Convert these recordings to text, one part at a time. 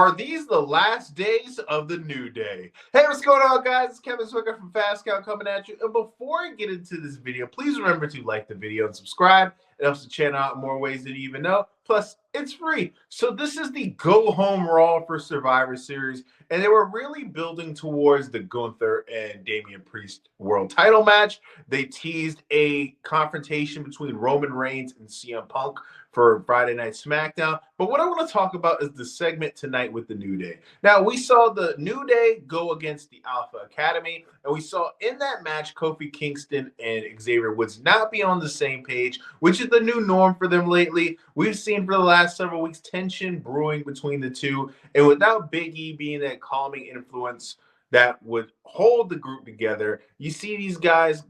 Are these the last days of the New Day? Hey, what's going on, guys? It's Kevin Zwicker from Fast Count coming at you. And before I get into this video, please remember to like the video and subscribe. It helps the channel out in more ways than you even know. Plus, it's free. So this is the Go Home Raw for Survivor Series. And they were really building towards the Gunther and Damian Priest world title match. They teased a confrontation between Roman Reigns and CM Punk for Friday Night SmackDown. But what I want to talk about is the segment tonight with the New Day. Now, we saw the New Day go against the Alpha Academy, and we saw in that match Kofi Kingston and Xavier Woods not be on the same page, which is the new norm for them lately. We've seen for the last several weeks tension brewing between the two, and without Big E being that calming influence that would hold the group together, you see these guys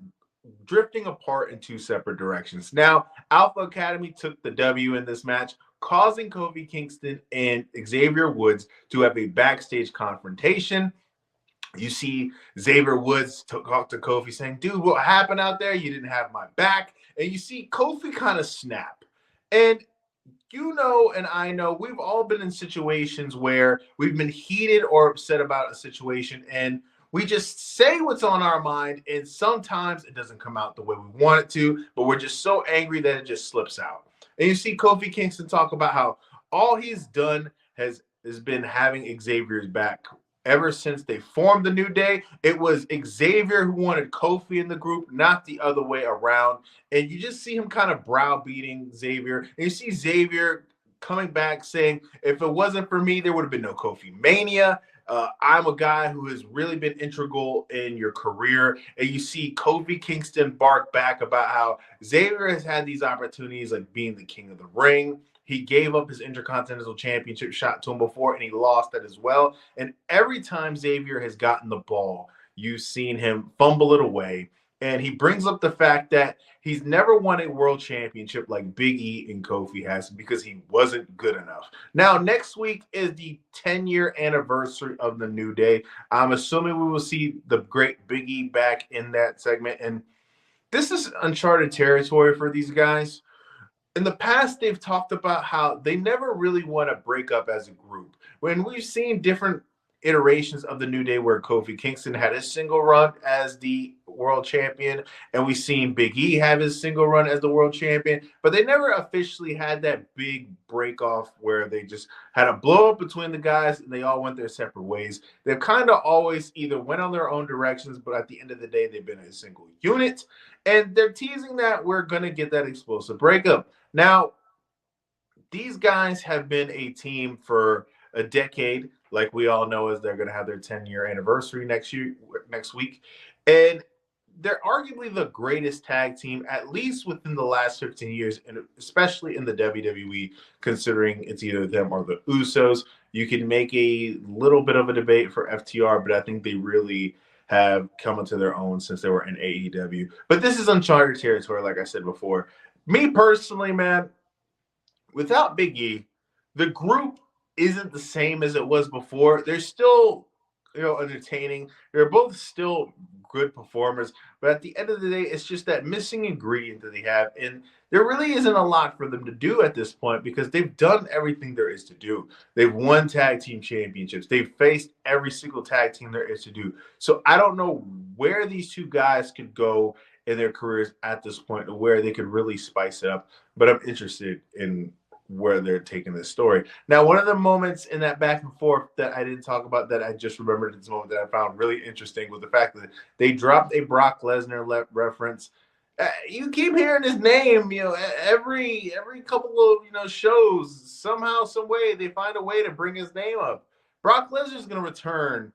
drifting apart in two separate directions. Now, Alpha Academy took the W in this match, causing Kofi Kingston and Xavier Woods to have a backstage confrontation. You see Xavier Woods talk to Kofi saying, dude, what happened out there? You didn't have my back. And you see Kofi kind of snap. And you know, and I know we've all been in situations where we've been heated or upset about a situation, and we just say what's on our mind, and sometimes it doesn't come out the way we want it to, but we're just so angry that it just slips out. And you see Kofi Kingston talk about how all he's done has been having Xavier's back ever since they formed the New Day. It was Xavier who wanted Kofi in the group, not the other way around. And you just see him kind of browbeating Xavier. And you see Xavier coming back saying, if it wasn't for me, there would have been no Kofi Mania. I'm a guy who has really been integral in your career. And you see Kofi Kingston bark back about how Xavier has had these opportunities like being the king of the ring. He gave up his Intercontinental Championship shot to him before, and he lost that as well. And every time Xavier has gotten the ball, you've seen him fumble it away. And he brings up the fact that he's never won a world championship like Big E and Kofi has because he wasn't good enough. Now, next week is the 10-year anniversary of the New Day. I'm assuming we will see the great Big E back in that segment. And this is uncharted territory for these guys. In the past, they've talked about how they never really want to break up as a group. When we've seen different iterations of the New Day where Kofi Kingston had his single run as the world champion, and we've seen Big E have his single run as the world champion, but they never officially had that big break off where they just had a blow up between the guys and they all went their separate ways. They've kind of always either went on their own directions, but at the end of the day, they've been a single unit, and they're teasing that we're going to get that explosive breakup. Now, these guys have been a team for a decade. Like we all know, as they're going to have their 10-year anniversary next week. And they're arguably the greatest tag team, at least within the last 15 years, and especially in the WWE, considering it's either them or the Usos. You can make a little bit of a debate for FTR, but I think they really have come into their own since they were in AEW. But this is uncharted territory, like I said before. Me personally, man, without Big E, the group isn't the same as it was before. They're still, entertaining. They're both still good performers, but at the end of the day, it's just that missing ingredient that they have, and there really isn't a lot for them to do at this point because they've done everything there is to do. They've won tag team championships. They've faced every single tag team there is to do. So I don't know where these two guys could go in their careers at this point, or where they could really spice it up, but I'm interested in where they're taking this story. Now, one of the moments in that back and forth that I didn't talk about that I just remembered at this moment that I found really interesting was the fact that they dropped a Brock Lesnar reference. You keep hearing his name, every couple of shows. Somehow, some way, they find a way to bring his name up. Brock Lesnar is going to return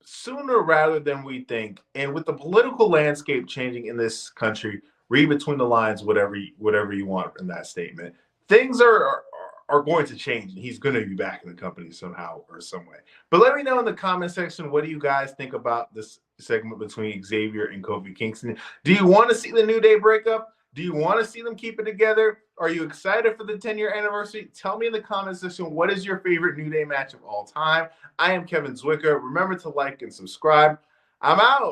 sooner rather than we think. And with the political landscape changing in this country, read between the lines, whatever you want in that statement. Things are going to change, and he's going to be back in the company somehow or some way. But let me know in the comment section, what do you guys think about this segment between Xavier and Kofi Kingston? Do you want to see the New Day break up? Do you want to see them keep it together? Are you excited for the 10-year anniversary? Tell me in the comment section, what is your favorite New Day match of all time? I am Kevin Zwicker. Remember to like and subscribe. I'm out.